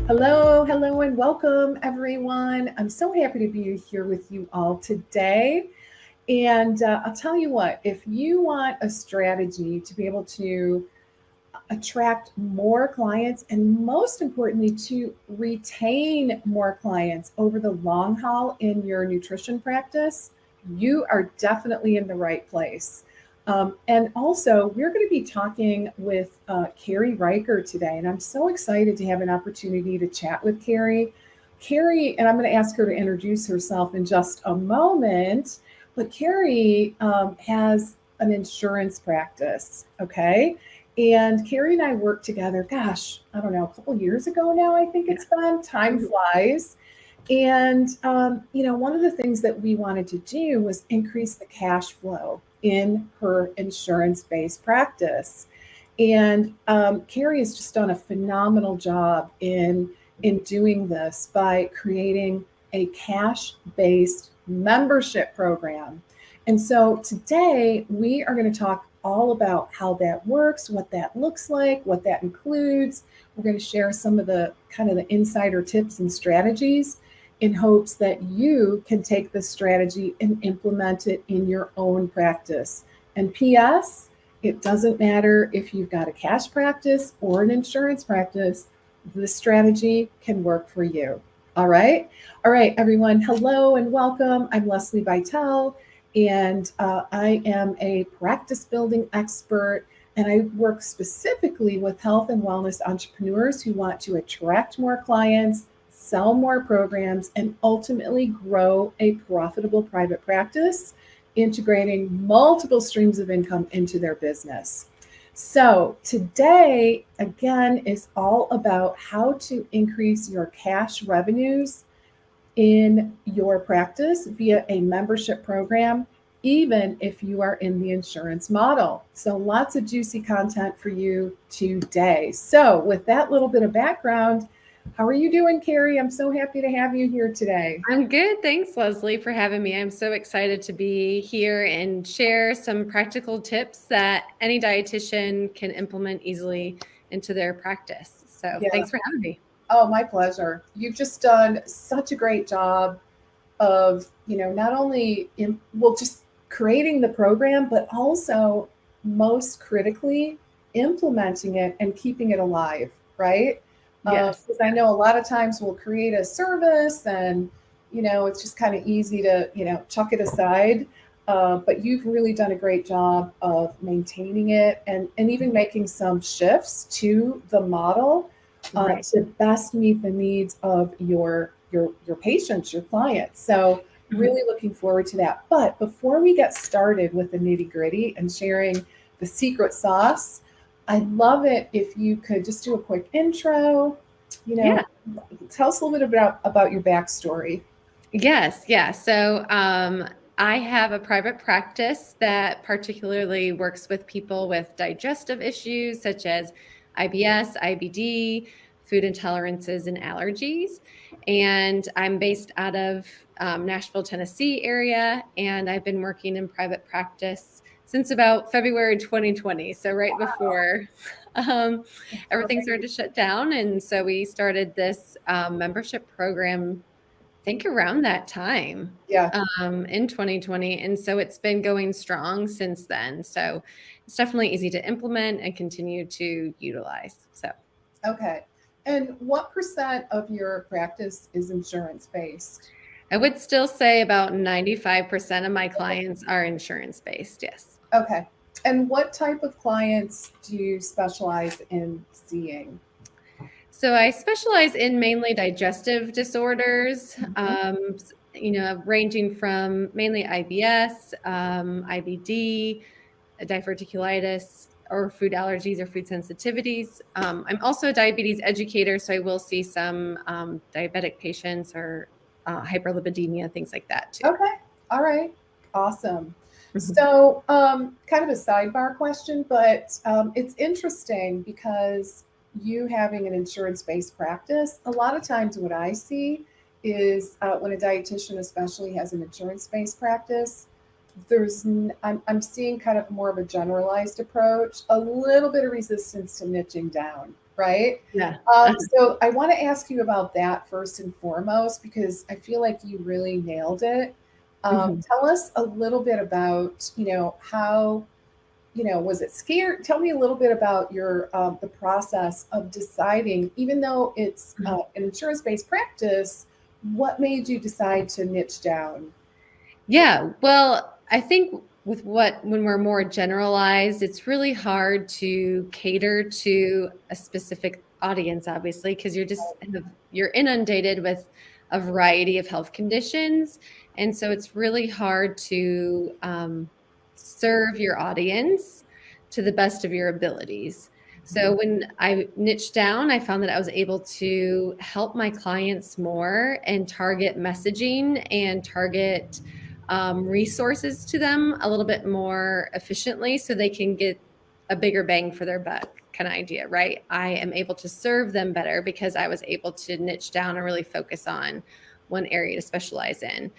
Hello, hello, and welcome everyone. I'm so happy to be here with you all today. And I'll tell you what, if you want a strategy to be able to attract more clients and most importantly, to retain more clients over the long haul in your nutrition practice, you are definitely in the right place. And also, we're going to be talking with Carrie Riker today, and I'm so excited to have an opportunity to chat with Carrie. Carrie, and I'm going to ask her to introduce herself in just a moment, but Carrie has an insurance practice, okay? And Carrie and I worked together, gosh, I don't know, a couple years ago now, I think it's been. Time Mhm. flies. And, one of the things that we wanted to do was increase the cash flow in her insurance based practice. And Carrie has just done a phenomenal job in doing this by creating a cash based membership program. And so today we are going to talk all about how that works, what that looks like, what that includes. We're going to share some of the kind of the insider tips and strategies in hopes that you can take this strategy and implement it in your own practice. And P.S., it doesn't matter if you've got a cash practice or an insurance practice, this strategy can work for you. All right. All right, everyone. Hello and welcome. I'm Leslie Vitel, and I am a practice building expert. And I work specifically with health and wellness entrepreneurs who want to attract more clients, sell more programs, and ultimately grow a profitable private practice, integrating multiple streams of income into their business. So, today, again, is all about how to increase your cash revenues in your practice via a membership program, even if you are in the insurance model. So, lots of juicy content for you today. So, with that little bit of background, how are you doing, Carrie? I'm so happy to have you here today. I'm good. Thanks, Leslie, for having me. I'm so excited to be here and share some practical tips that any dietitian can implement easily into their practice. So, Yeah. thanks for having me. Oh, my pleasure. You've just done such a great job of, not only well, just creating the program, but also most critically implementing it and keeping it alive, right? Yes. Because I know a lot of times we'll create a service and, it's just kind of easy to, chuck it aside. But you've really done a great job of maintaining it and even making some shifts to the model Right. to best meet the needs of your patients, your clients. So Mhm. really looking forward to that. But before we get started with the nitty gritty and sharing the secret sauce, I'd love it if you could just do a quick intro. You Yeah. know, tell us a little bit about your backstory. Yes. Yeah. I have a private practice that particularly works with people with digestive issues such as IBS, IBD, food intolerances, and allergies. And I'm based out of Nashville, Tennessee area, and I've been working in private practice since about February 2020. So right before um, everything started to shut down, and so we started this membership program think around that time, Yeah. in 2020, and so it's been going strong since then. So it's definitely easy to implement and continue to utilize. So Okay. And what percent of your practice is insurance based? I would still say about 95% of my clients are insurance based. Yes. Okay. And what type of clients do you specialize in seeing? So I specialize in mainly digestive disorders, Mhm. ranging from mainly IBS, IBD, diverticulitis, or food allergies or food sensitivities. I'm also a diabetes educator, so I will see some diabetic patients or hyperlipidemia, things like that too. Okay. All right. Awesome. Mhm. So, kind of a sidebar question, but it's interesting because you having an insurance based practice, a lot of times what I see is when a dietitian, especially, has an insurance based practice, I'm seeing kind of more of a generalized approach, a little bit of resistance to niching down. right? Yeah. So I want to ask you about that first and foremost, because I feel like you really nailed it. Mhm. Tell us a little bit about, how, was it scary? Tell me a little bit about your the process of deciding, even though it's an insurance-based practice, what made you decide to niche down? Yeah, well, I think when we're more generalized, it's really hard to cater to a specific audience, obviously, because you're inundated with a variety of health conditions, and so it's really hard to serve your audience to the best of your abilities. So when I niched down, I found that I was able to help my clients more and target messaging and target resources to them a little bit more efficiently so they can get a bigger bang for their buck kind of idea, right? I am able to serve them better because I was able to niche down and really focus on one area to specialize in.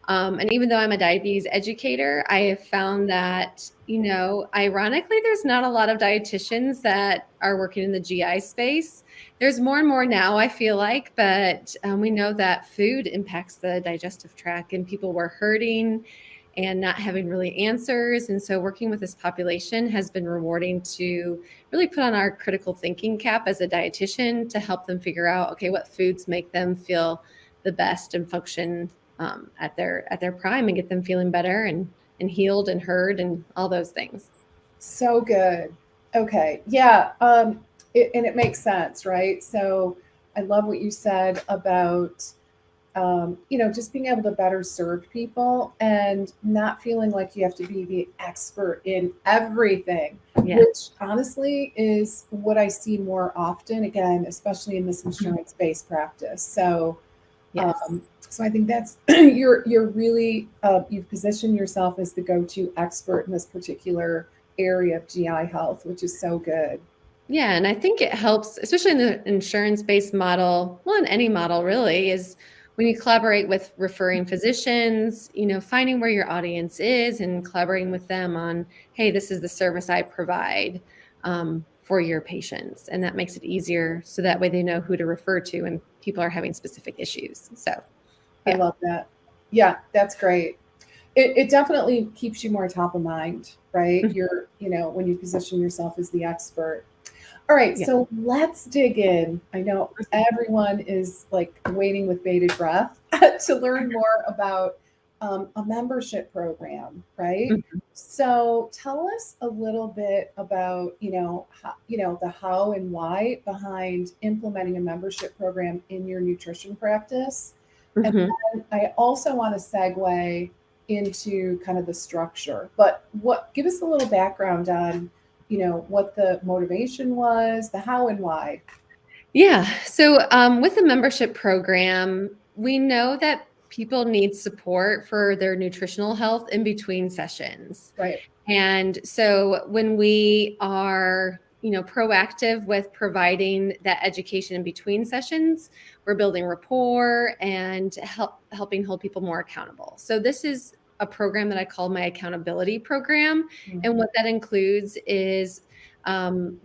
And even though I'm a diabetes educator, I have found that, ironically, there's not a lot of dietitians that are working in the GI space. There's more and more now, I feel like, but we know that food impacts the digestive tract and people were hurting and not having really answers. And so working with this population has been rewarding to really put on our critical thinking cap as a dietitian to help them figure out, okay, what foods make them feel the best and function at their prime and get them feeling better and healed and heard and all those things. So good. Okay. Yeah. And it makes sense, right? So I love what you said about, just being able to better serve people and not feeling like you have to be the expert in everything, Yeah. which honestly is what I see more often, again, especially in this insurance-based practice. Yes. So I think that's you're really you've positioned yourself as the go-to expert in this particular area of GI health, which is so good. Yeah, and I think it helps, especially in the insurance-based model, well, in any model really, is when you collaborate with referring physicians, finding where your audience is and collaborating with them on, hey, this is the service I provide for your patients. And that makes it easier so that way they know who to refer to when people are having specific issues. So, I yeah. love that. Yeah, that's great. It definitely keeps you more top of mind, right? When you position yourself as the expert. All right, Yeah. so let's dig in. I know everyone is like waiting with bated breath to learn more about a membership program, right? Mhm. So tell us a little bit about, the how and why behind implementing a membership program in your nutrition practice. And Mhm. then I also want to segue into kind of the structure, but give us a little background on what the motivation was, the how and why. Yeah. So, with the membership program, we know that people need support for their nutritional health in between sessions. Right. And so when we are, proactive with providing that education in between sessions, we're building rapport and helping hold people more accountable. So this is a program that I call my accountability program. And what that includes is um,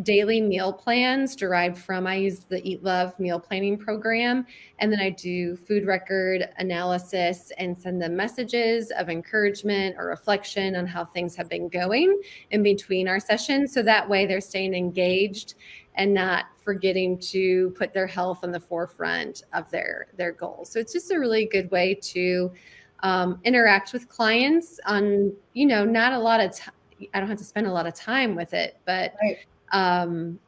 daily meal plans derived from, I use the Eat Love meal planning program. And then I do food record analysis and send them messages of encouragement or reflection on how things have been going in between our sessions. So that way they're staying engaged and not forgetting to put their health on the forefront of their goals. So it's just a really good way to interact with clients on, not a lot of time. I don't have to spend a lot of time with it, but Right.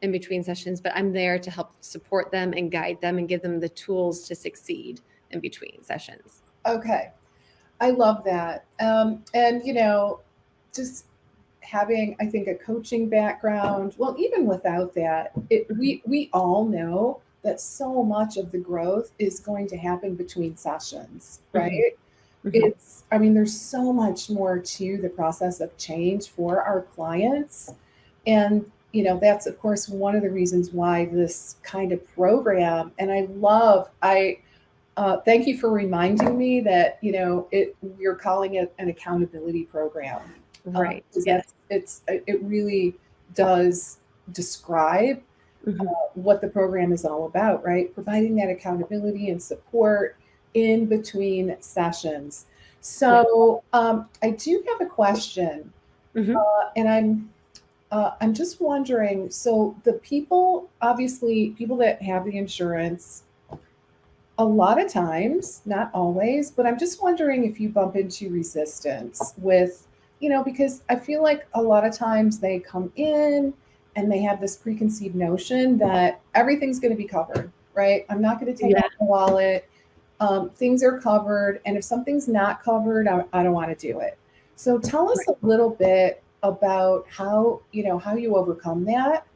in between sessions, but I'm there to help support them and guide them and give them the tools to succeed in between sessions. Okay. I love that. And just having, I think, a coaching background, well, even without that, we all know that so much of the growth is going to happen between sessions, right? Mhm, mhm, I mean, there's so much more to the process of change for our clients. And, that's of course one of the reasons why this kind of program, and I thank you for reminding me that, we're calling it an accountability program. Right. Because Yes. it really does describe, what the program is all about, right? Providing that accountability and support in between sessions. Yeah. So I do have a question, Hmm. and I'm just wondering. So the people, obviously, people that have the insurance, a lot of times, not always, but I'm just wondering if you bump into resistance with, because I feel like a lot of times they come in and they have this preconceived notion that everything's going to be covered, right? I'm not going to take Yeah. out the wallet. Things are covered. And if something's not covered, I don't want to do it. So tell us a little bit about how you overcome that,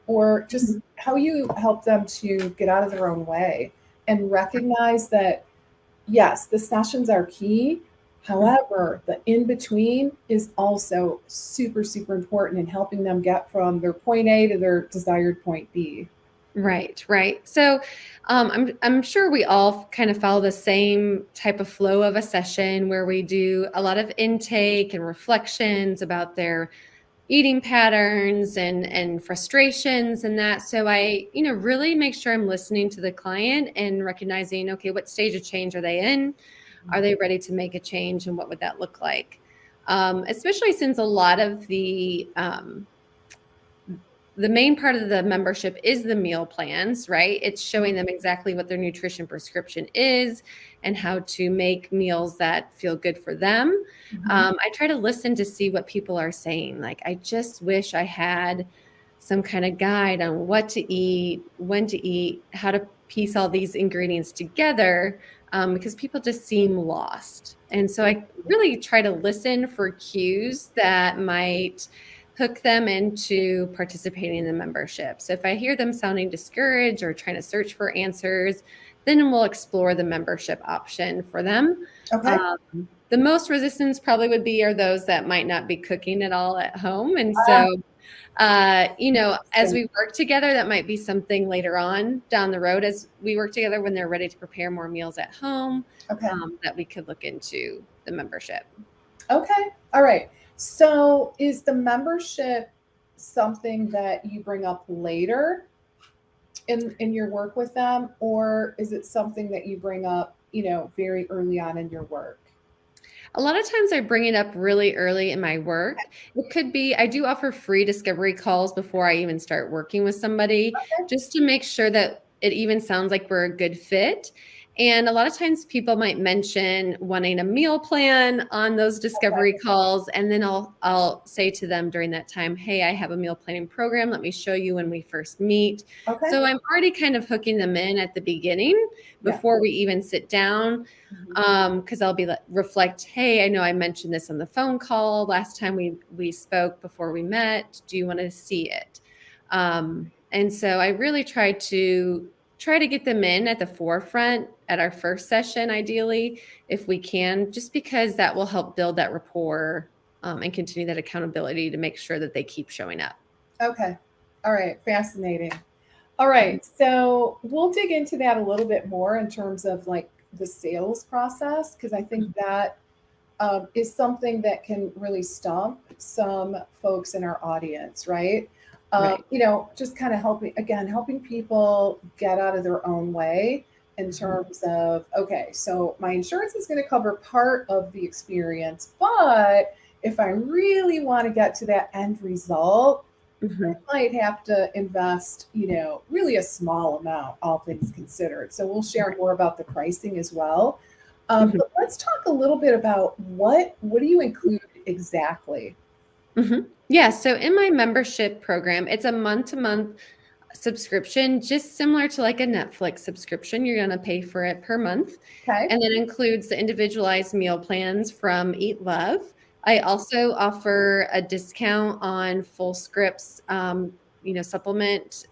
or just Right. how you help them to get out of their own way and recognize that, yes, the sessions are key. However, the in between is also super, super important in helping them get from their point A to their desired point B. Right, right. So I'm sure we all kind of follow the same type of flow of a session where we do a lot of intake and reflections about their eating patterns and frustrations and that. So I, really make sure I'm listening to the client and recognizing, okay, what stage of change are they in? Are they ready to make a change, and what would that look like? Especially since a lot of the main part of the membership is the meal plans, right? It's showing them exactly what their nutrition prescription is and how to make meals that feel good for them. Mhm. I try to listen to see what people are saying. Like, I just wish I had some kind of guide on what to eat, when to eat, how to piece all these ingredients together, because people just seem lost. And so I really try to listen for cues that might hook them into participating in the membership. So if I hear them sounding discouraged or trying to search for answers, then we'll explore the membership option for them. Okay. The most resistance probably would be are those that might not be cooking at all at home. And so, as Interesting. we work together, that might be something later on down the road as we work together when they're ready to prepare more meals at home, Okay. that we could look into the membership. Okay. All right. So is the membership something that you bring up later in your work with them, or is it something that you bring up, very early on in your work? A lot of times I bring it up really early in my work. It could be I do offer free discovery calls before I even start working with somebody, just to make sure that it even sounds like we're a good fit. And a lot of times people might mention wanting a meal plan on those discovery calls, and then I'll say to them during that time, "Hey, I have a meal planning program. Let me show you when we first meet." Okay. So I'm already kind of hooking them in at the beginning Yeah. before we even sit down, Mhm. because I'll be reflect, hey, I know I mentioned this on the phone call last time we spoke before we met. Do you want to see it? And so I really try to get them in at the forefront at our first session, ideally, if we can, just because that will help build that rapport, and continue that accountability to make sure that they keep showing up. Okay. All right. Fascinating. All right. So we'll dig into that a little bit more in terms of like the sales process, because I think that is something that can really stump some folks in our audience, right? Right. Just kind of helping people get out of their own way in terms of, okay, so my insurance is going to cover part of the experience, but if I really want to get to that end result, Mhm. might have to invest, really a small amount, all things considered. So we'll share more about the pricing as well. Mhm. But let's talk a little bit about what do you include exactly? Yeah. So in my membership program, it's a month to month subscription, just similar to like a Netflix subscription. You're going to pay for it per month. Okay. And that includes the individualized meal plans from Eat Love. I also offer a discount on full scripts, supplement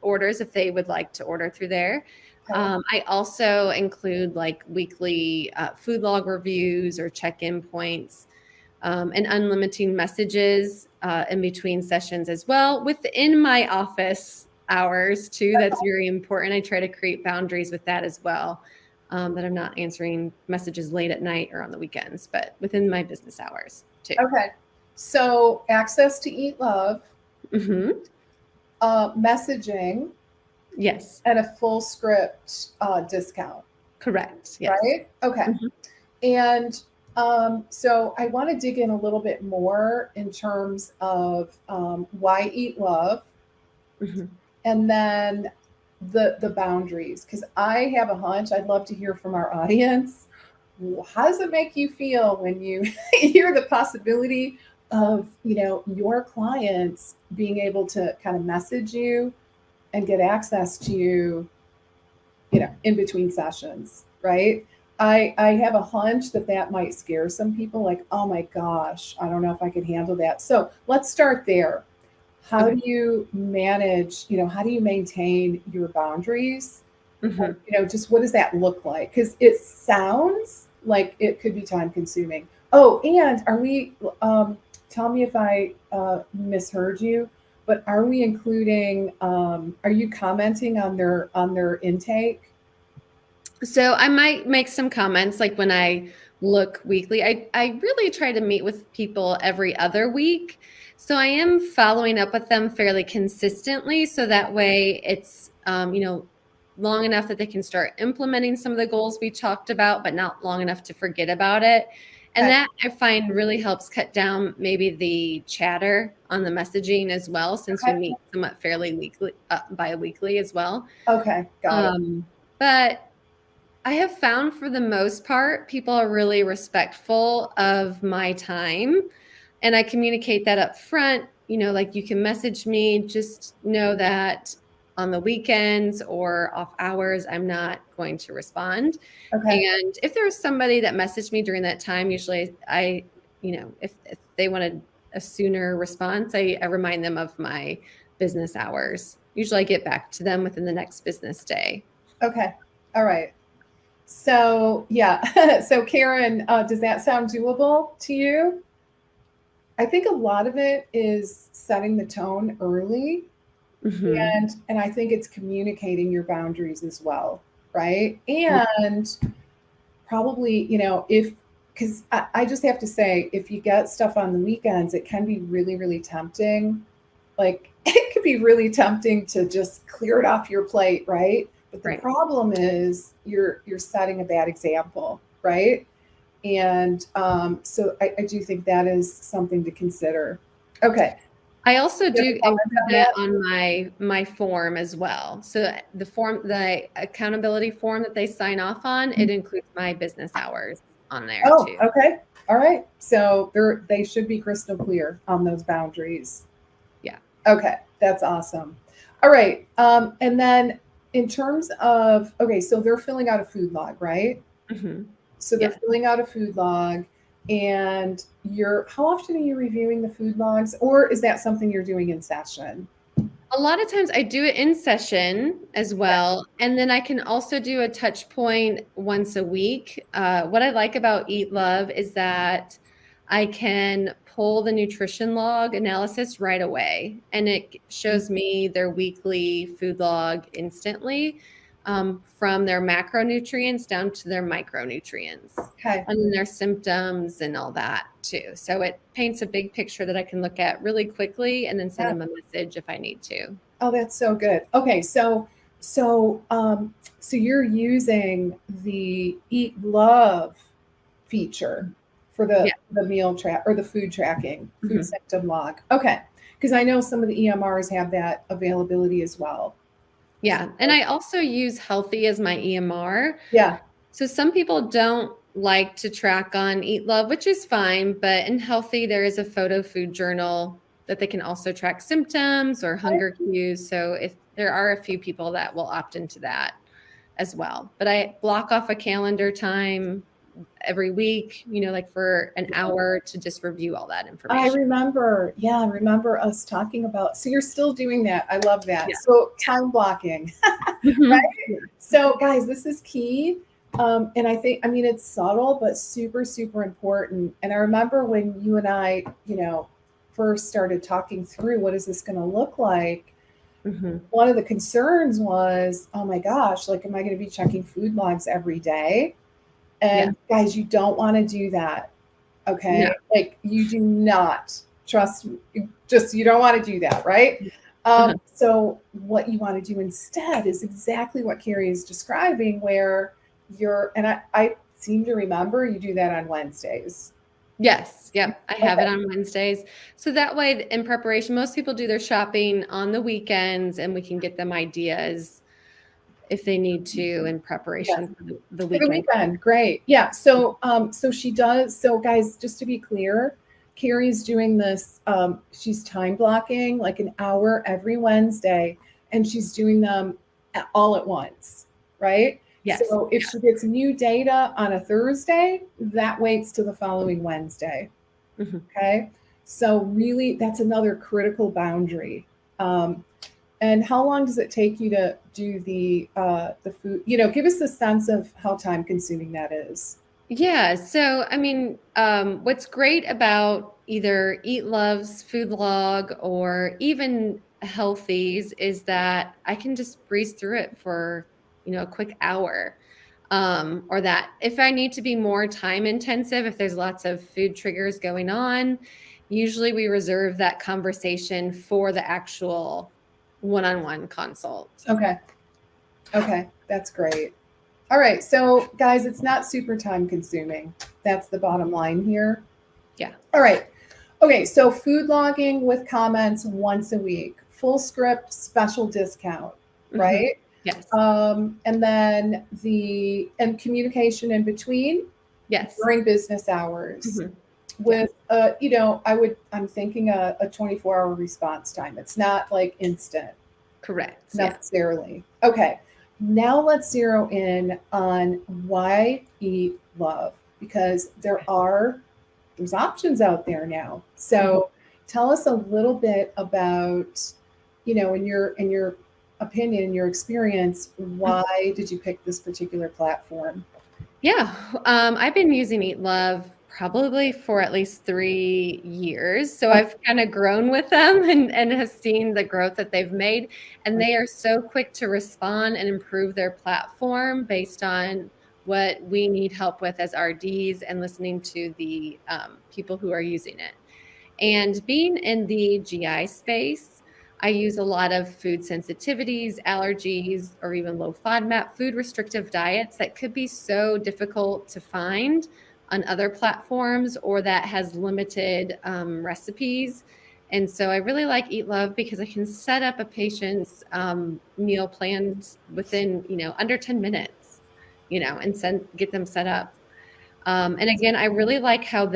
orders if they would like to order through there. Okay. I also include like weekly food log reviews or check in points, and unlimited messages in between sessions as well within my office hours too. That's very important. I try to create boundaries with that as well, that I'm not answering messages late at night or on the weekends, but within my business hours too. Okay. So access to Eat Love. Hmm. messaging Yes. and a full script discount, Correct. Yes. right? Okay. Mhm. And so I want to dig in a little bit more in terms of why eat love, Mhm. and then the boundaries, because I have a hunch. I'd love to hear from our audience. How does it make you feel when you hear the possibility of, your clients being able to kind of message you and get access to you, in between sessions, right? I have a hunch that that might scare some people, like, oh my gosh, I don't know if I could handle that. So let's start there. How Okay. do you manage, how do you maintain your boundaries? Mhm. Just what does that look like? Because it sounds like it could be time consuming. Oh, and tell me if I misheard you, but are we including, are you commenting on their intake? So I might make some comments like when I look weekly. I really try to meet with people every other week. So I am following up with them fairly consistently. So that way it's, long enough that they can start implementing some of the goals we talked about, but not long enough to forget about it. And Okay. that I find really helps cut down maybe the chatter on the messaging as well, since we Okay. meet somewhat fairly weekly, bi-weekly as well. Okay. Got it. But I have found for the most part, people are really respectful of my time. And I communicate that up front. Like you can message me, just know that on the weekends or off hours, I'm not going to respond. Okay. And if there's somebody that messaged me during that time, usually if they wanted a sooner response, I remind them of my business hours. Usually I get back to them within the next business day. Okay. All right. So, yeah. So, Karen, does that sound doable to you? I think a lot of it is setting the tone early, Hmm. and I think it's communicating your boundaries as well, right? And probably, if because I just have to say, if you get stuff on the weekends, it can be really, really tempting. Like it could be really tempting to just clear it off your plate, right? But the Right. problem is you're setting a bad example, right? And so I do think that is something to consider. Okay. I also You have do a comment include on that that? on my form as well. So the accountability form that they sign off on, it includes my business hours on there Oh, too. okay. All right. So they should be crystal clear on those boundaries. Yeah. Okay, that's awesome. All right. And then in terms of, okay, so they're filling out a food log, right? Hmm. So they're Yeah. filling out a food log, and how often are you reviewing the food logs, or is that something you're doing in session? A lot of times I do it in session as well. And then I can also do a touch point once a week. What I like about Eat Love is that I can pull the nutrition log analysis right away. And it shows me their weekly food log instantly, from their macronutrients down to their micronutrients, Okay. and then their symptoms and all that too. So it paints a big picture that I can look at really quickly and then send Yeah. them a message if I need to. Oh, that's so good. Okay, so you're using the Eat Love feature for Yeah. the meal track or the food tracking, food Mhm. symptom log. Okay, because I know some of the EMRs have that availability as well. Yeah. And So, I also use Healthy as my EMR. yeah. So some people don't like to track on Eat Love, which is fine. But in Healthy, there is a photo food journal that they can also track symptoms or hunger cues. So if there are a few people that will opt into that as well. But I block off a calendar time every week, like for an hour to just review all that I information. remember, yeah, I remember us talking about. So you're still doing that. I love that. Yeah. So time blocking. Mhm. So, guys, this is key. And I think, I mean, it's subtle, but super, super important. And I remember when you and I, first started talking through what is this going to look like, Mhm. one of the concerns was, oh my gosh, like, am I going to be checking food logs every day? Yeah. And guys, you don't want to do that. No. Okay. Like, you do not trust, just, you don't want to do that. Right. So what you want to do instead is exactly what Carrie is describing, where I seem to remember you do that on Wednesdays. Yes, yep, I have it Okay. on Wednesdays. So that way, in preparation, most people do their shopping on the weekends, and we can get them ideas if they need to in Yes. preparation for the For the weekend. weekend, great. Yeah. So she does. So guys, just to be clear, Carrie's doing this. She's time blocking like an hour every Wednesday, and she's doing them all at once, right? Yes, So if she gets new data on a Thursday, that waits till the following Wednesday. mhm. Okay. So really, that's another critical boundary. Um, and how long does it take you to do the food? Give us a sense of how time consuming that is. Yeah, so I mean, what's great about either Eat Love's food log or even Healthies is that I can just breeze through it for, a quick hour. Or that if I need to be more time intensive, if there's lots of food triggers going on, usually we reserve that conversation for the actual one-on-one consult. Okay. Okay. That's great. All right. So, guys, it's not super time consuming. That's the bottom line here. Yeah. All right. Okay. So, food logging with comments once a week, full script, special discount, Hmm. right? Yes. And then communication in between Yes. during business hours Hmm. Yeah. with I'm thinking a 24-hour response time. It's not like instant Correct. Yeah. necessarily. Okay, now let's zero in on why eat love, because there's options out there now. Mhm. So tell us a little bit about, in your opinion, in your experience, why did you pick this particular platform? Yeah, I've been using Eat Love probably for at least 3 years. So Oh, I've kind of grown with them and have seen the growth that they've made. And they are so quick to respond and improve their platform based on what we need help with as RDs and listening to the people who are using it. And being in the GI space, I use a lot of food sensitivities, allergies, or even low FODMAP food restrictive diets that could be so difficult to find on other platforms or that has limited recipes. And so I really like Eat Love because I can set up a patient's meal plans within, under 10 minutes, and get them set up. And again, I really like how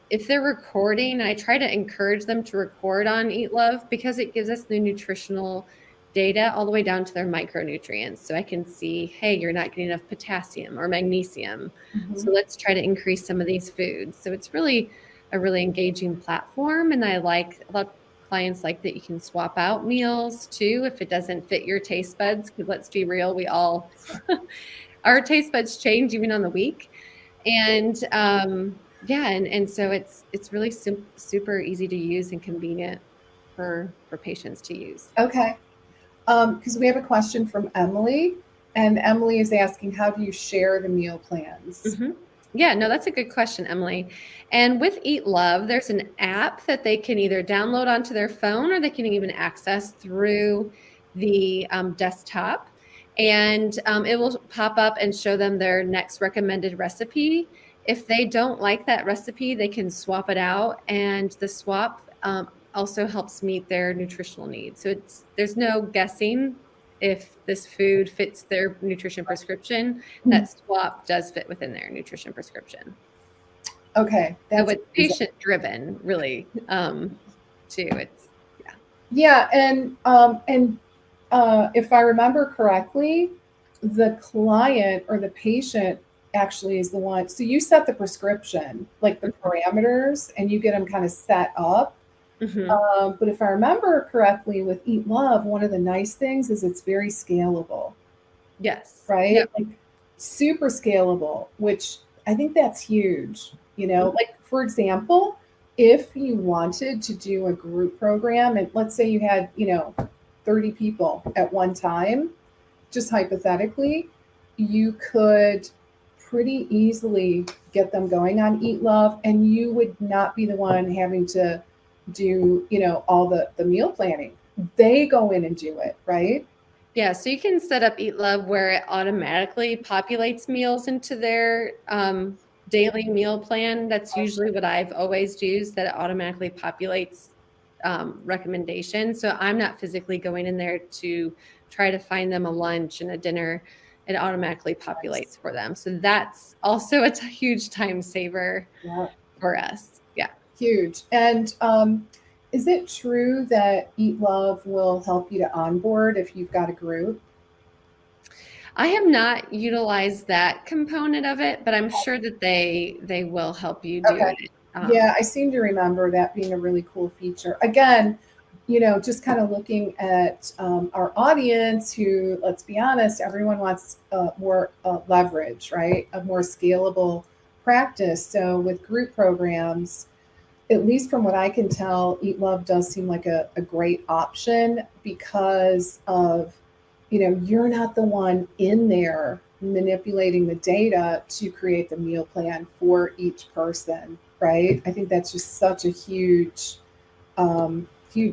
if they're recording, I try to encourage them to record on Eat Love because it gives us the nutritional data all the way down to their micronutrients. So I can see, hey, you're not getting enough potassium or magnesium. mhm. So let's try to increase some of these foods. So it's really a really engaging platform. And I like a lot of clients like that you can swap out meals too if it doesn't fit your taste buds. Because let's be real, we all, our taste buds change even on the week. And yeah, and so it's really super easy to use and convenient for patients to use. Okay. Because we have a question from Emily, and Emily is asking, how do you share the meal plans? Hmm. Yeah, no, that's a good question, Emily. And with Eat Love, there's an app that they can either download onto their phone or they can even access through the desktop. And it will pop up and show them their next recommended recipe. If they don't like that recipe, they can swap it out. And the swap also helps meet their nutritional needs. So there's no guessing if this food fits their nutrition prescription. That swap does fit within their nutrition prescription. Okay, So that's it's amazing. patient driven, really, too. It's yeah. Yeah, if I remember correctly, the client or the patient actually is the one. So you set the prescription, like the parameters, and you get them kind of set up. Mm-hmm. But if I remember correctly, with Eat Love, one of the nice things is it's very scalable, Yes. right? Yep. Like super scalable, which I think that's huge. Like for example, if you wanted to do a group program, and let's say you had, 30 people at one time, just hypothetically, you could pretty easily get them going on Eat Love, and you would not be the one having to do, all the meal planning. they go in and do it, right? Yeah, so you can set up Eat Love where it automatically populates meals into their daily meal plan. That's usually what I've always used, that it automatically populates recommendations. So I'm not physically going in there to try to find them a lunch and a dinner. It automatically populates for them. So that's also a huge time saver Yeah. for us. Yeah. Huge. And is it true that Eat Love will help you to onboard if you've got a group? I have not utilized that component of it, but I'm sure that they will help you do Okay. it. Yeah, I seem to remember that being a really cool feature. Again, just kind of looking at our audience who, let's be honest, everyone wants more leverage, right? A more scalable practice. So with group programs, at least from what I can tell, Eat Love does seem like a great option because of, you're not the one in there manipulating the data to create the meal plan for each person, right? I think that's just such a huge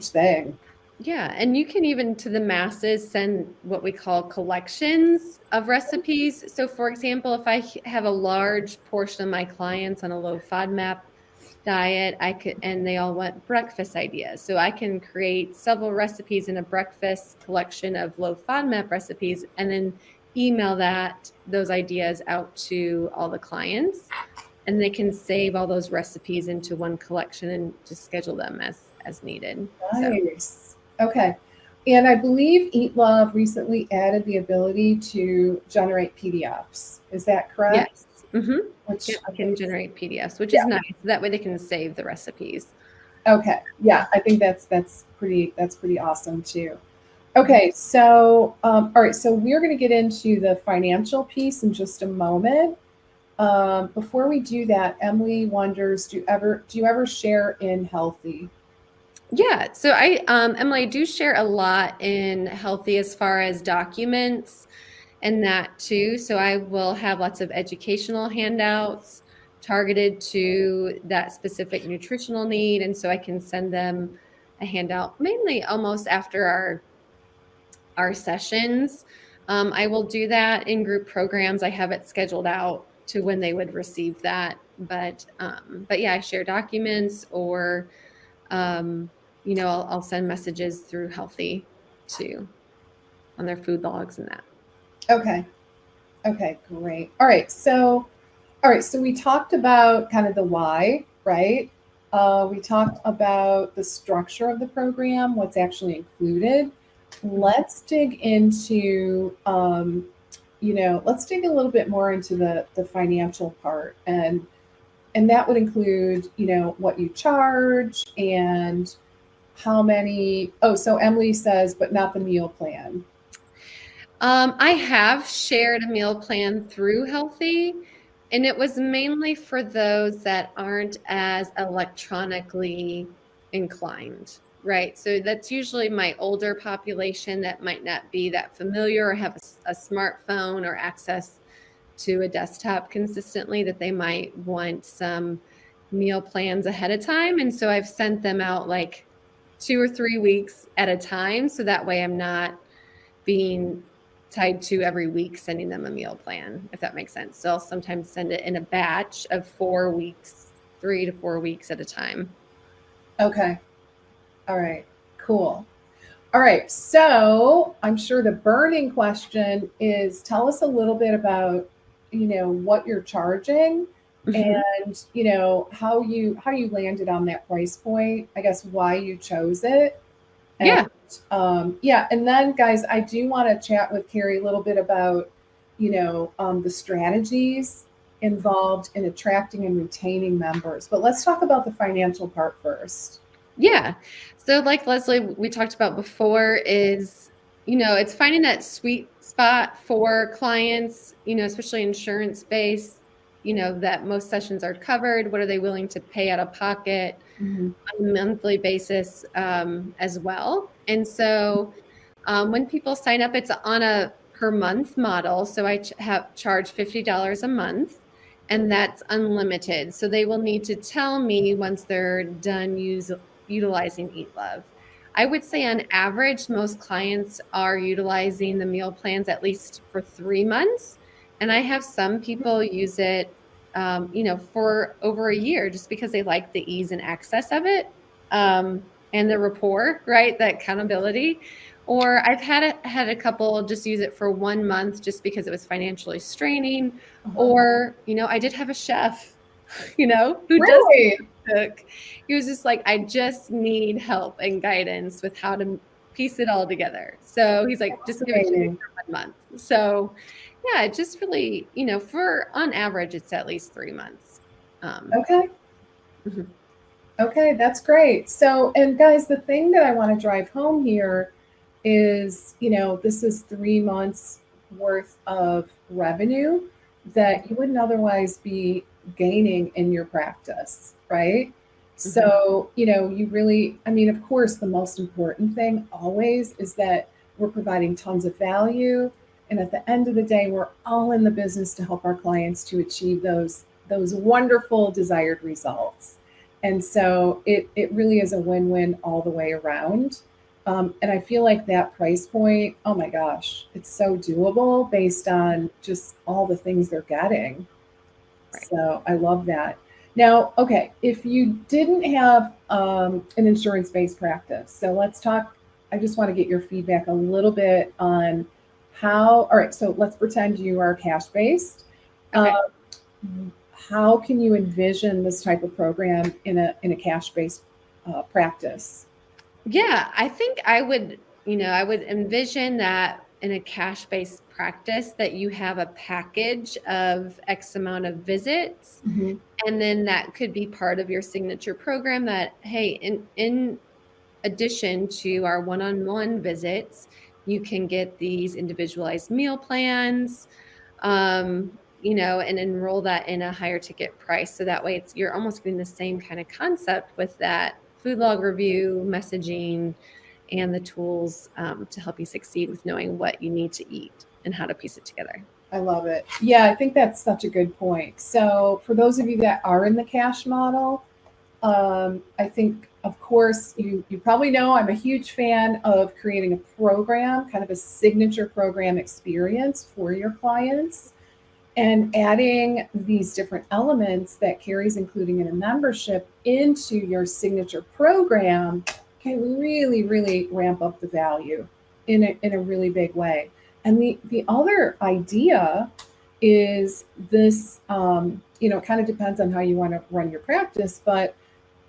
thing. Yeah, and you can even to the masses send what we call collections of recipes. So for example, if I have a large portion of my clients on a low FODMAP diet, I could, and they all want breakfast ideas. So I can create several recipes in a breakfast collection of low FODMAP recipes and then email those ideas out to all the clients, and they can save all those recipes into one collection and just schedule them as needed. So Nice. Okay. And I believe Eat Love recently added the ability to generate PDFs. Is that correct? yes. Mm-hmm. Which Yeah, I we can think, generate PDFs, which is yeah. nice. That way they can save the recipes. Okay. Yeah, I think that's pretty awesome too. Okay, so all right, so we're going to get into the financial piece in just a moment. Before we do that, Emily wonders, do you ever share in Healthy? Yeah. So Emily, I do share a lot in Healthy as far as documents and that too. So I will have lots of educational handouts targeted to that specific nutritional need. And so I can send them a handout mainly almost after our sessions. I will do that in group programs. I have it scheduled out to when they would receive that. But yeah, I share documents or I'll send messages through Healthy too on their food logs and that. Okay. Okay, great. All right, so we talked about kind of the why, right? We talked about the structure of the program, what's actually included. Let's dig into, let's dig a little bit more into the financial part, and that would include, what you charge and how many. Oh, so Emily says, but not the meal plan. I have shared a meal plan through Healthy, and it was mainly for those that aren't as electronically inclined, right? So that's usually my older population that might not be that familiar or have a smartphone or access to a desktop consistently, that they might want some meal plans ahead of time. And so I've sent them out like 2 or 3 weeks at a time. So that way I'm not being tied to every week sending them a meal plan, if that makes sense. So I'll sometimes send it in a batch of 4 weeks, 3 to 4 weeks at a time. Okay. All right. Cool. All right. So I'm sure the burning question is, tell us a little bit about, what you're charging Mhm. and, how you landed on that price point, I guess why you chose it. And Yeah. yeah, and then guys, I do want to chat with Carrie a little bit about, the strategies involved in attracting and retaining members. But let's talk about the financial part first. Yeah. So, like Leslie, we talked about before, it's finding that sweet spot for clients, especially insurance based, that most sessions are covered. What are they willing to pay out of pocket Mhm. on a monthly basis as well? And so, when people sign up, it's on a per month model. So I have charge $50 a month, and that's unlimited. So they will need to tell me once they're done utilizing Eat Love. I would say on average, most clients are utilizing the meal plans at least for 3 months. And I have some people use it, for over a year just because they like the ease and access of it, and the rapport, right? That accountability. Or I've had a couple just use it for 1 month just because it was financially straining. Uh-huh. Or, I did have a chef, who does Really? cook. He was just like, I just need help and guidance with how to piece it all together. So he's like, just give it to me Fascinating. for 1 month. So yeah, it just really, for on average, it's at least 3 months. Okay. Mhm. Okay, that's great. So, and guys, the thing that I want to drive home here is, this is 3 months worth of revenue that you wouldn't otherwise be gaining in your practice, right? Mhm. So, you really, I mean, of course, the most important thing always is that we're providing tons of value. And at the end of the day, we're all in the business to help our clients to achieve those wonderful desired results. And so it really is a win-win all the way around. And I feel like that price point, oh my gosh, it's so doable based on just all the things they're getting. Right. So I love that. Now, okay, if you didn't have an insurance based practice, so let's talk. I just want to get your feedback a little bit on how, all right, so let's pretend you are cash based. Okay. How can you envision this type of program in a cash based practice? Yeah, I think I would envision that in a cash-based practice that you have a package of X amount of visits. Mhm. And then that could be part of your signature program that, hey, in addition to our one-on-one visits, you can get these individualized meal plans, and enroll that in a higher ticket price. So that way you're almost getting the same kind of concept with that food log review, messaging, and the tools to help you succeed with knowing what you need to eat and how to piece it together. I love it. Yeah, I think that's such a good point. So, for those of you that are in the cash model, I think, of course, you probably know I'm a huge fan of creating a program, kind of a signature program experience for your clients, and adding these different elements that Carrie's including in a membership into your signature program can really, really ramp up the value in a really big way. And the other idea is this, it kind of depends on how you want to run your practice, but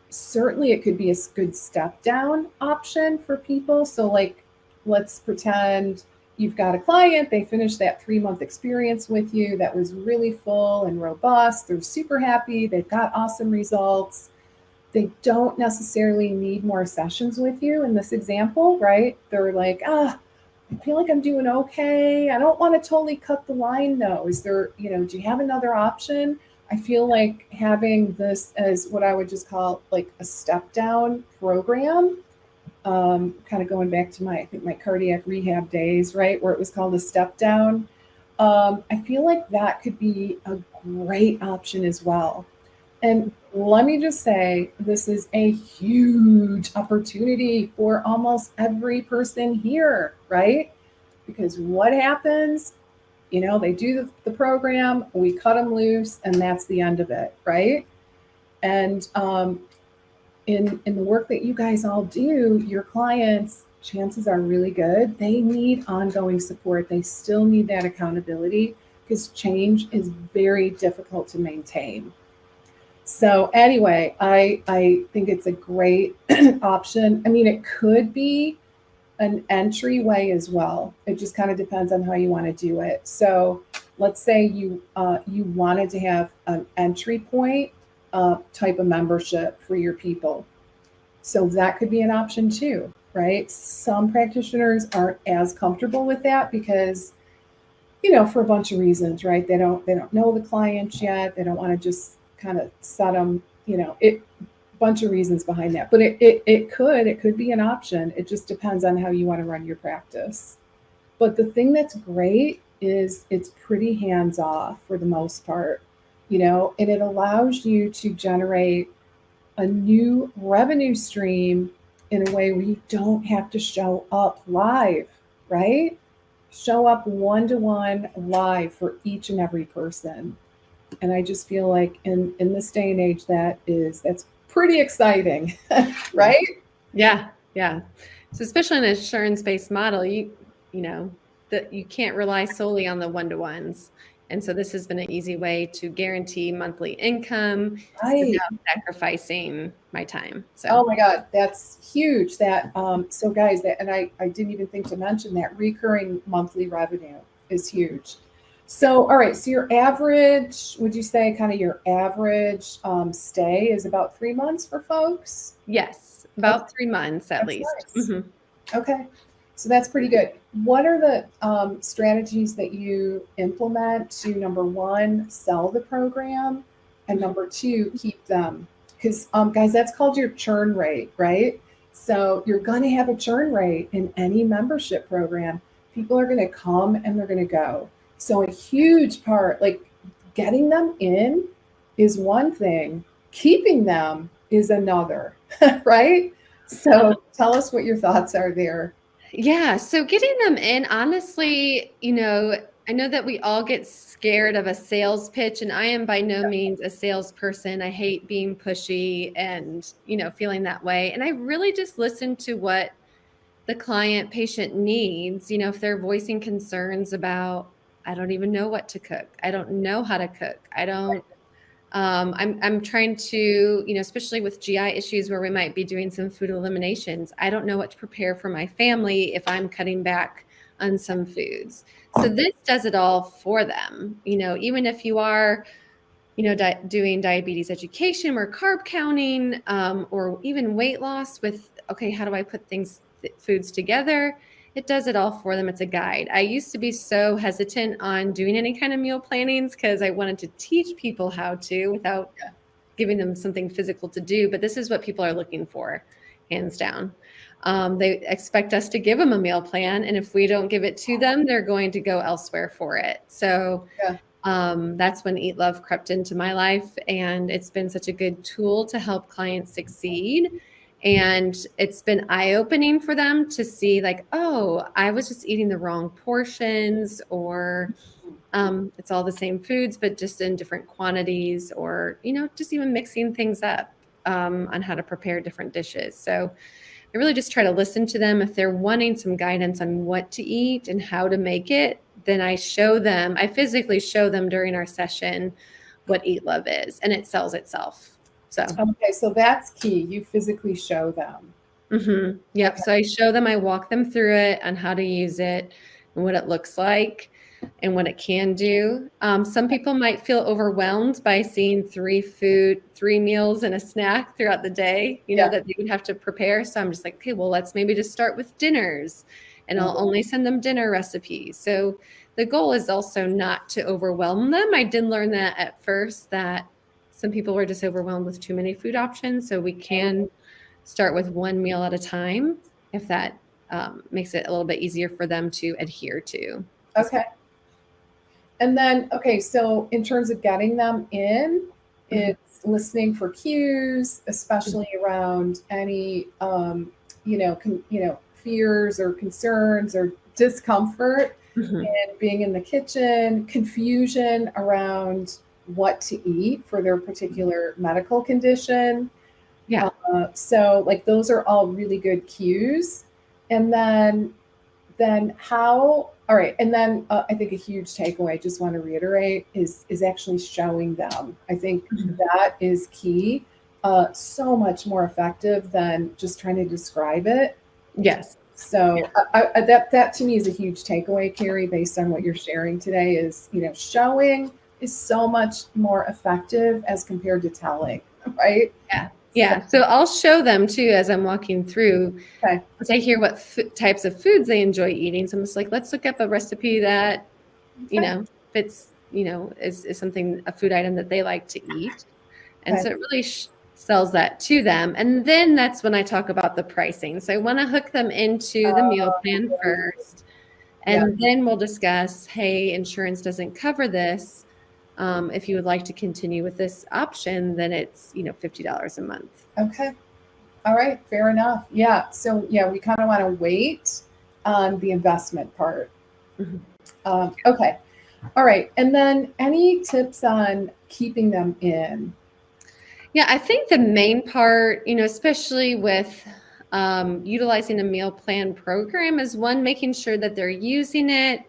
certainly it could be a good step down option for people. So, like, let's pretend you've got a client, they finished that 3 month experience with you that was really full and robust. They're super happy, they've got awesome results. They don't necessarily need more sessions with you in this example, right? They're like, I feel like I'm doing okay. I don't want to totally cut the line though. Is there, do you have another option? I feel like having this as what I would just call like a step down program, kind of going back to I think my cardiac rehab days, right, where it was called a step down. I feel like that could be a great option as well. And let me just say, this is a huge opportunity for almost every person here, right? Because what happens, they do the program, we cut them loose, and that's the end of it, right? And in the work that you guys all do, your clients, chances are really good. They need ongoing support. They still need that accountability because change is very difficult to maintain. So anyway, I think it's a great option. I mean, it could be an entryway as well. It just kind of depends on how you want to do it. So let's say you wanted to have an entry point type of membership for your people. So that could be an option too, right? Some practitioners aren't as comfortable with that because for a bunch of reasons, right? They don't know the clients yet. They don't want to just kind of set them, it bunch of reasons behind that. But it could be an option. It just depends on how you want to run your practice. But the thing that's great is it's pretty hands off for the most part, and it allows you to generate a new revenue stream in a way where you don't have to show up live, right? Show up one-to-one live for each and every person. And I just feel like in this day and age, that's pretty exciting, right? Yeah. Yeah. So especially in an insurance-based model, you know, that you can't rely solely on the one-to-ones. And so this has been an easy way to guarantee monthly income Right. without sacrificing my time. Oh So my God, that's huge. So guys, and I didn't even think to mention that recurring monthly revenue is huge. So, all right, so your average, would you say kind of your average stay is about 3 months for folks? yes, Okay, about 3 months at that's least. nice. Okay, so that's pretty good. What are the strategies that you implement to, number one, sell the program, and number two, keep them? Because, guys, that's called your churn rate, right? So you're going to have a churn rate in any membership program. People are going to come and they're going to go. So a huge part, like getting them in, is one thing, keeping them is another, right? So tell us what your thoughts are there. Yeah, so getting them in, honestly, I know that we all get scared of a sales pitch, and I am by no means a salesperson. I hate being pushy and, feeling that way. And I really just listen to what the client patient needs. If they're voicing concerns about, I don't even know what to cook. I don't know how to cook. I don't I'm trying to, especially with GI issues where we might be doing some food eliminations. I don't know what to prepare for my family if I'm cutting back on some foods. So this does it all for them. Even if you are, doing diabetes education or carb counting, or even weight loss with, okay, how do I put foods together? It does it all for them. It's a guide. I used to be so hesitant on doing any kind of meal plannings because I wanted to teach people how to without giving them something physical to do. But this is what people are looking for, hands down. They expect us to give them a meal plan. And if we don't give it to them, they're going to go elsewhere for it. So Yeah. that's when Eat Love crept into my life. And it's been such a good tool to help clients succeed. And it's been eye-opening for them to see, like, oh, I was just eating the wrong portions, or it's all the same foods, but just in different quantities, or, just even mixing things up on how to prepare different dishes. So I really just try to listen to them. If they're wanting some guidance on what to eat and how to make it, then I physically show them during our session what Eat Love is, and it sells itself. So, Okay, so that's key. You physically show them. Yep. Okay. So I show them, I walk them through it on how to use it and what it looks like and what it can do. Some people might feel overwhelmed by seeing three meals and a snack throughout the day, Yeah. that they would have to prepare. So I'm just like, okay, well, let's maybe just start with dinners, and I'll only send them dinner recipes. So the goal is also not to overwhelm them. I did learn that at first, that some people were just overwhelmed with too many food options. So we can start with one meal at a time if that makes it a little bit easier for them to adhere to. Okay. And then, okay, so in terms of getting them in, it's listening for cues, especially around any, fears or concerns or discomfort in being in the kitchen, confusion around what to eat for their particular medical condition. Yeah. So like those are all really good cues. And then how, all right, and then I think a huge takeaway, just want to reiterate, is actually showing them. I think that is key. So much more effective than just trying to describe it. Yes. So that to me is a huge takeaway, Carrie, based on what you're sharing today. Is showing is so much more effective as compared to telling, right? Yeah. Yeah. So I'll show them too as I'm walking through. Okay. Once I hear what types of foods they enjoy eating. So I'm just like, let's look up a recipe that, fits, is something, a food item that they like to eat. And so it really sells that to them. And then that's when I talk about the pricing. So I want to hook them into the meal plan first. And then we'll discuss, hey, insurance doesn't cover this. If you would like to continue with this option, then it's, $50 a month. Okay. All right, fair enough. Yeah. So yeah, we kind of want to wait on the investment part. Mhm. Okay. All right. And then any tips on keeping them in? Yeah, I think the main part, especially with utilizing a meal plan program, is one, making sure that they're using it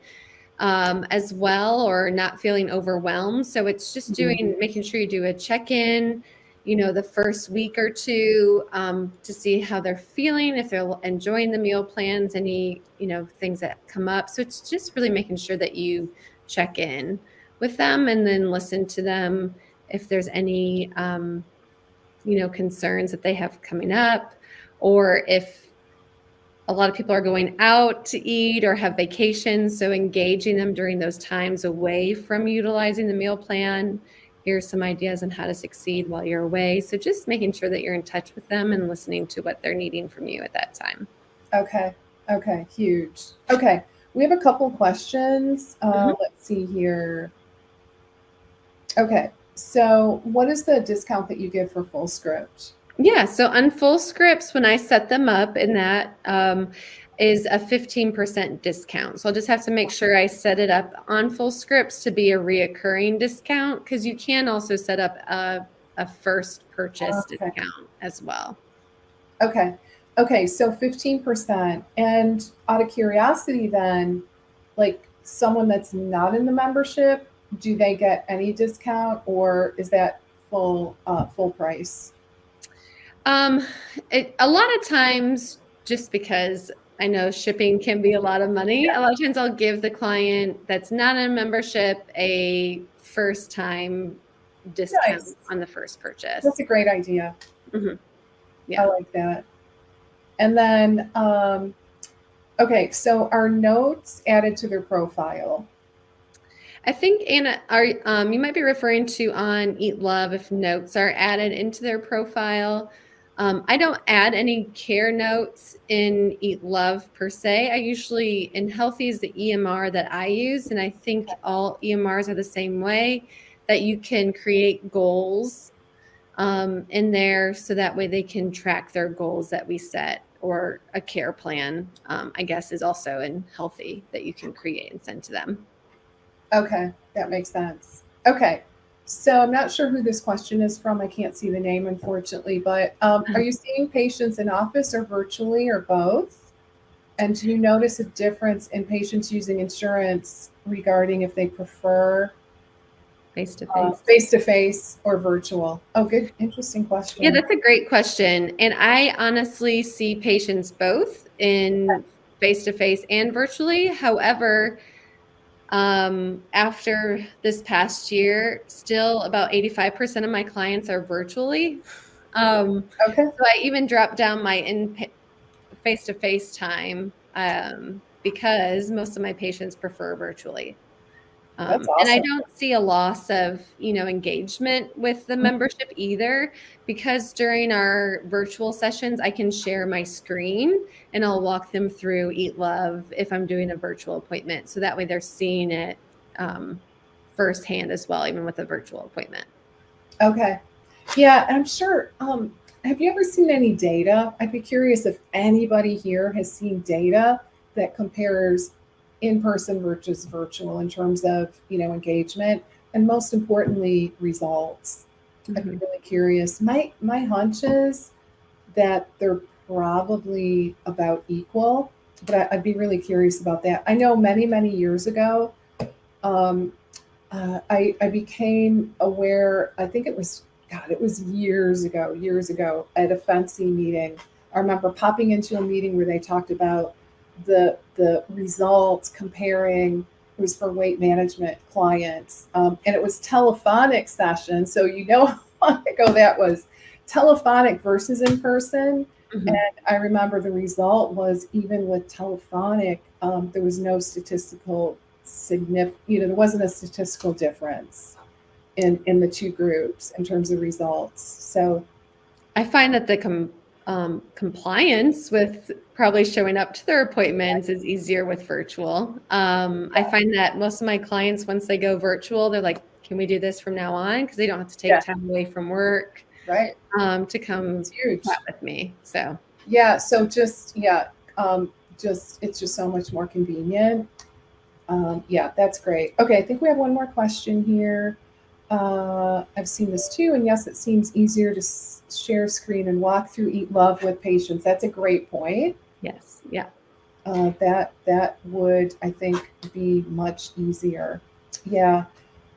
as well, or not feeling overwhelmed. So it's just Mhm. making sure you do a check-in, the first week or two, to see how they're feeling, if they're enjoying the meal plans, any, things that come up. So it's just really making sure that you check in with them and then listen to them if there's any, concerns that they have coming up, or if a lot of people are going out to eat or have vacations. So engaging them during those times away from utilizing the meal plan. Here's some ideas on how to succeed while you're away. So just making sure that you're in touch with them and listening to what they're needing from you at that time. Okay. Okay. Huge. Okay. We have a couple questions. Mhm. Let's see here. Okay. So, what is the discount that you give for full script? Yeah, so on full scripts, when I set them up, and that is a 15% discount. So I'll just have to make sure I set it up on full scripts to be a reoccurring discount, because you can also set up a first purchase Okay. discount as well. Okay. Okay. So 15%. And out of curiosity, then, like someone that's not in the membership, do they get any discount or is that full price? Um, a lot of times, just because I know shipping can be a lot of money, a lot of times I'll give the client that's not in a membership a first time discount Nice. on the first That's purchase. a great idea. Mhm. I Yeah. like that. And then, okay, so are notes added to their profile? I think, Anna, you might be referring to on Eat Love, if notes are added into their profile. I don't add any care notes in Eat Love per se. I usually, in Healthy is the EMR that I use, and I think all EMRs are the same way, that you can create goals in there, so that way they can track their goals that we set, or a care plan, I guess, is also in Healthy that you can create and send to them. Okay, that makes sense. Okay, so I'm not sure who this question is from. I can't see the name, unfortunately, but are you seeing patients in office or virtually or both? And do you notice a difference in patients using insurance regarding if they prefer Face to face. face to face or virtual? Oh, good, interesting Yeah, question. that's a great question. And I honestly see patients both in face to face and virtually. However, after this past year, still about 85% of my clients are virtually. Okay, So I even dropped down my in face to face time, because most of my patients prefer virtually. that's And I awesome. don't see a loss of, engagement with the membership either, because during our virtual sessions, I can share my screen and I'll walk them through Eat Love if I'm doing a virtual appointment. So that way they're seeing it firsthand as well, even with a virtual appointment. Okay. Yeah, I'm sure. Have you ever seen any data? I'd be curious if anybody here has seen data that compares in-person versus virtual in terms of, engagement and most importantly, results. I'd be Mhm. really curious. My hunch is that they're probably about equal, but I'd be really curious about that. I know many years ago, um, I became aware, I think it was, God, it was years ago at a fancy meeting. I remember popping into a meeting where they talked about the results comparing, it was for weight management clients. And it was telephonic session. So you know how long ago that was, telephonic versus in person. And Mhm. I remember the result was even with telephonic, there was no statistical significant, there wasn't a statistical difference in the two groups in terms of results. So, I find that the compliance with probably showing up to their appointments is easier with virtual. I find that most of my clients, once they go virtual, they're like, can we do this from now on? Because they don't have to take yeah, time away from work. Right. to come It's huge. chat with me. So Yeah. So just it's just so much more convenient. Yeah, that's great. Okay, I think we have one more question here. I've seen this too, and yes, it seems easier to share screen and walk through Eat Love with patients. That's a great point. yes, yeah. That would, I think, be much easier. Yeah.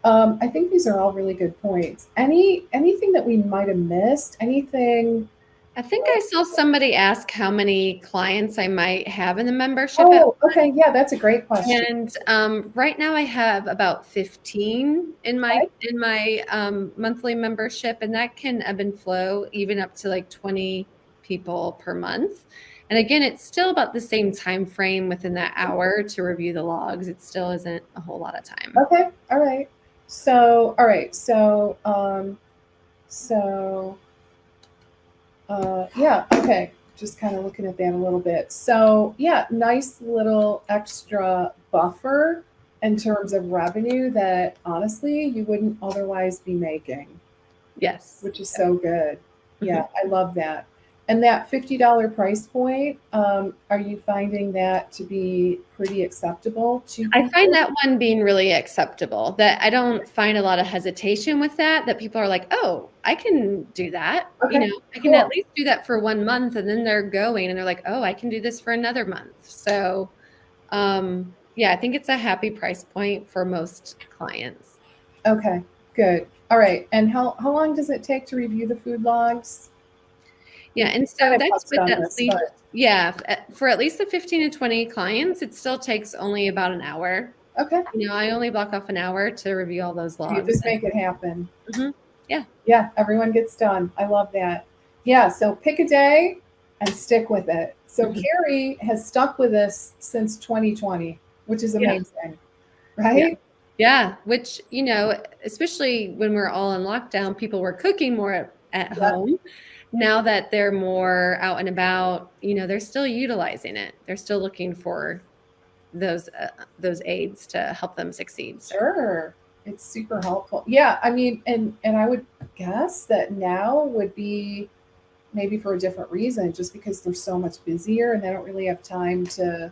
I think these are all really good points. Anything that we might have missed? Anything? I think I saw somebody ask how many clients I might have in the membership at Oh, okay. Yeah, that's a great question. and right now I have about 15 in my Okay. monthly membership, and that can ebb and flow even up to like 20 people per month. And again, it's still about the same time frame within that hour to review the logs. It still isn't a whole lot of time. Okay. All right. So, all right. So, yeah. Okay. Just kind of looking at that a little bit. So, yeah, nice little extra buffer in terms of revenue that honestly you wouldn't otherwise be making, Yes. which is so good. Yeah, Mhm. I love that. And that $50 price point, are you finding that to be pretty acceptable to I find people? that one being really acceptable, that I don't find a lot of hesitation with that people are like, "Oh, I can do that." Okay, I can at cool. least do that for 1 month, and then they're going and they're like, "Oh, I can do this for another month." So, yeah, I think it's a happy price point for most clients. Okay, good. All right. And how long does it take to review the food logs? Yeah, We and kind so of that's touched with on at this, least but yeah, for at least the 15 to 20 clients, it still takes only about an hour. okay. I only block off an hour to review all those You logs. just make it happen. Mhm. Yeah. Yeah, everyone gets done. I love that. Yeah, so pick a day and stick with it. So Mhm. Carrie has stuck with us since 2020, which is Yeah. amazing, Yeah. right? Yeah, which, especially when we're all in lockdown, people were cooking more at Yeah, home. Now that they're more out and about, they're still utilizing it. They're still looking for those aids to help them succeed. So, sure. It's super helpful. Yeah, I mean, and I would guess that now would be maybe for a different reason, just because they're so much busier and they don't really have time to,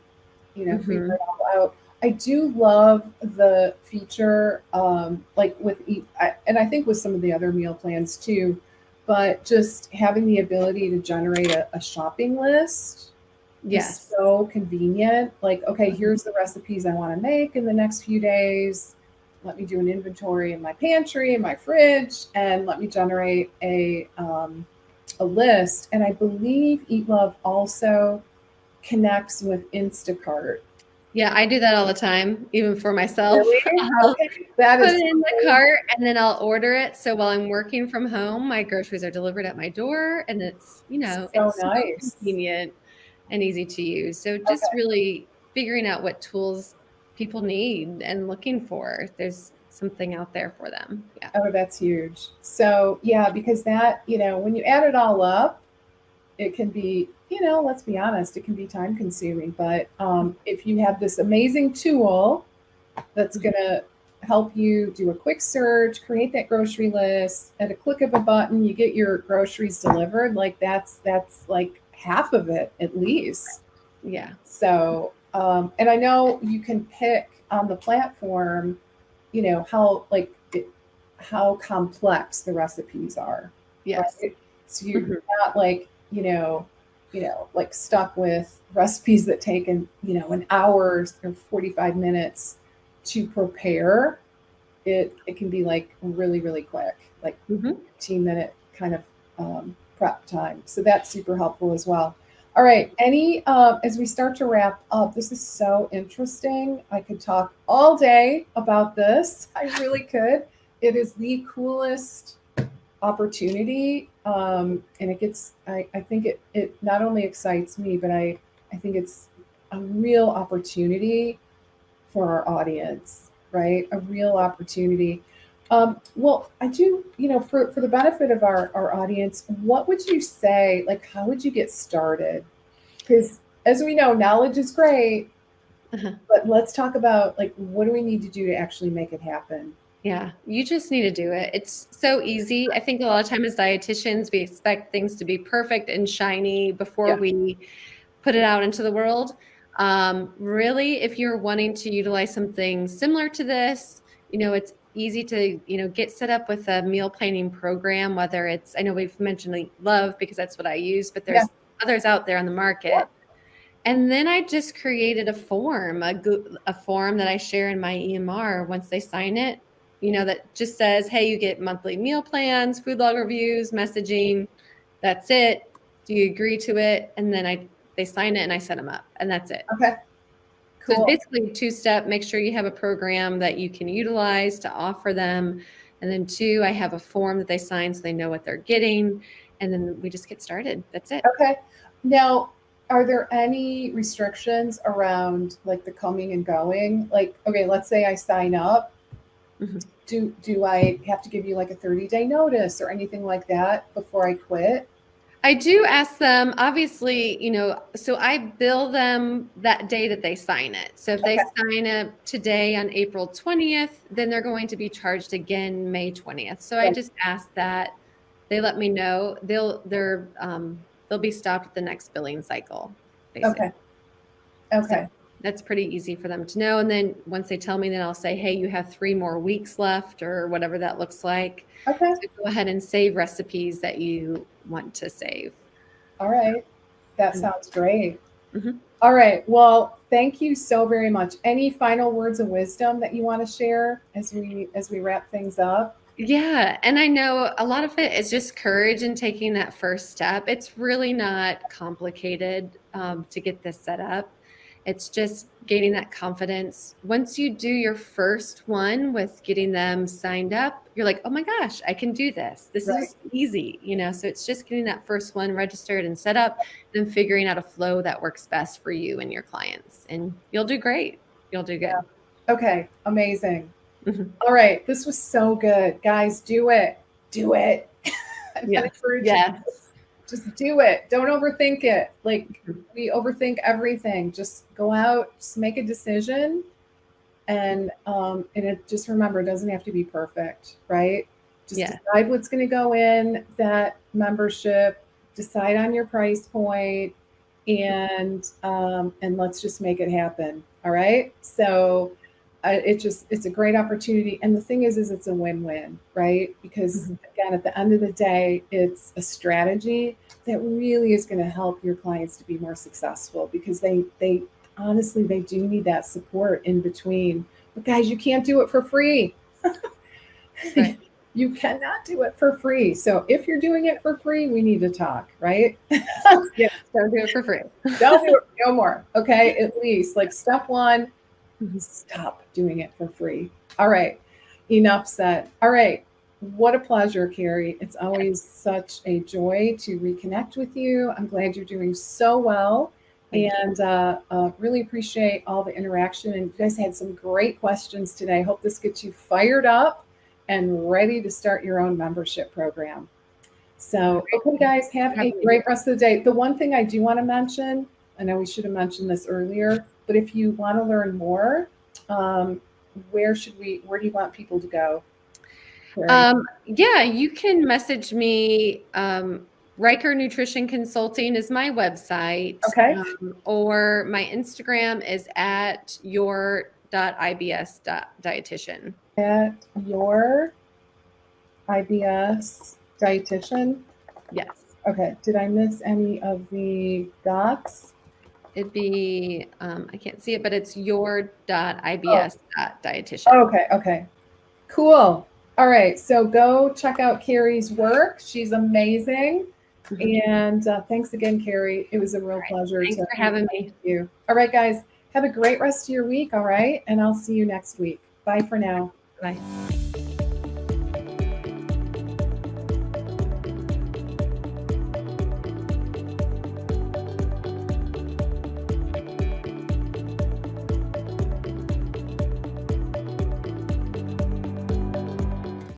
figure mhm. it all out. I do love the feature, like with and I think with some of the other meal plans too, but just having the ability to generate a shopping list is Yes. so convenient. Like, okay, Mhm. here's the recipes I want to make in the next few days. Let me do an inventory in my pantry, in my fridge, and let me generate a list. And I believe Eat Love also connects with Instacart. Yeah, I do that all the time, even for myself. Really? I'll Okay. That put is it so in the cool. cart and then I'll order it. So while I'm working from home, my groceries are delivered at my door and So it's so nice. convenient and easy to use. So just Okay. really figuring out what tools people need and looking for. There's something out there for them. Yeah. Oh, that's huge. So, yeah, because that, when you add it all up, it can be, let's be honest, it can be time consuming. But if you have this amazing tool that's Mhm. going to help you do a quick search, create that grocery list, at a click of a button, you get your groceries delivered. Like that's like half of it at least. Yeah. So, and I know you can pick on the platform, how how complex the recipes are, Yes. right? So you're Mhm. not like, like stuck with recipes that take an hour or 45 minutes to prepare. It can be like really, really quick, like Mhm. 15-minute kind of prep time. So that's super helpful as well. All right. As we start to wrap up, this is so interesting. I could talk all day about this. I really could. It is the coolest opportunity. And I think it not only excites me, but I think it's a real opportunity for our audience, right? A real opportunity. Well, I do, for the benefit of our audience, what would you say, like, how would you get started? Because as we know, knowledge is great, Uh-huh. but let's talk about, like, what do we need to do to actually make it happen? Yeah, you just need to do it. It's so easy. I think a lot of time as dietitians, we expect things to be perfect and shiny before Yeah. we put it out into the world. Really, if you're wanting to utilize something similar to this, it's easy to, get set up with a meal planning program, whether it's, I know we've mentioned Love because that's what I use, but Yeah. there's others out there on the market. And then I just created a form, a form that I share in my EMR once they sign it, that just says, hey, you get monthly meal plans, food log reviews, messaging. That's it. Do you agree to it? And then they sign it and I set them up, and that's it. Okay. So it's Cool. basically a two-step. Make sure you have a program that you can utilize to offer them. And then two, I have a form that they sign so they know what they're getting. And then we just get started. That's it. Okay. Now, are there any restrictions around like the coming and going? Like, okay, let's say I sign up. Mhm. Do I have to give you like a 30-day notice or anything like that before I quit? I do ask them, obviously, so I bill them that day that they sign it. So if they Okay. sign it today on April 20th, then they're going to be charged again May 20th. So I Right. just ask that they let me know they'll be stopped at the next billing cycle, basically. Okay. So Okay. that's pretty easy for them to know. And then once they tell me, then I'll say, hey, you have 3 more weeks left or whatever that looks like. Okay. So go ahead and save recipes that you want to save. All right. That And sounds great. mhm. All right. Well, thank you so very much. Any final words of wisdom that you want to share as we wrap things up? Yeah, and I know a lot of it is just courage and taking that first step. It's really not complicated to get this set up. It's just gaining that confidence. Once you do your first one with getting them signed up, you're like, oh my gosh, I can do this. This Right. is easy, So it's just getting that first one registered and set up, and figuring out a flow that works best for you and your clients. And you'll do great. You'll do Yeah. good. Okay. Amazing. Mhm. All right. This was so good. Guys, do it. Do it. I'm going to Yeah. encourage you. Yes. Just do it. Don't overthink it. Like Mhm. we overthink everything. Just go out, just make a decision, just remember, it doesn't have to be perfect, right? Just Yeah. decide what's going to go in that membership. Decide on your price point, and let's just make it happen. All right. So it's a great opportunity, and the thing is it's a win-win, right? Because Mhm. again, at the end of the day, it's a strategy that really is going to help your clients to be more successful, because they honestly they do need that support in between. But guys, you can't do it for free. Right. You cannot do it for free. So if you're doing it for free, we need to talk, right? Yes, don't do it for free. Don't do it no more. Okay. At least like step one, Mhm. stop doing it for free. All right. Enough said. All right. What a pleasure, Carrie. It's always such a joy to reconnect with you. I'm glad you're doing so well, Thank you. and really appreciate all the interaction. And you guys had some great questions today. Hope this gets you fired up and ready to start your own membership program. So, okay, Thank guys, you for have a having me. great rest of the day. The one thing I do want to mention, I know we should have mentioned this earlier, but if you want to learn more, um, where do you want people to go? Carrie? Yeah, you can message me. Riker Nutrition Consulting is my website, Okay. or my Instagram is at your.ibs.dietitian. At your IBS dietitian. Yes, Okay. Did I miss any of the dots? it'd be, I can't see it, but it's Oh, your.ibs.dietitian. okay. Okay. Cool. All right. So go check out Carrie's work. She's amazing. Mhm. And thanks again, Carrie. It was a real pleasure Thanks to for meet having me. you. All right, guys. Have a great rest of your week. All right. And I'll see you next week. Bye for now. Bye.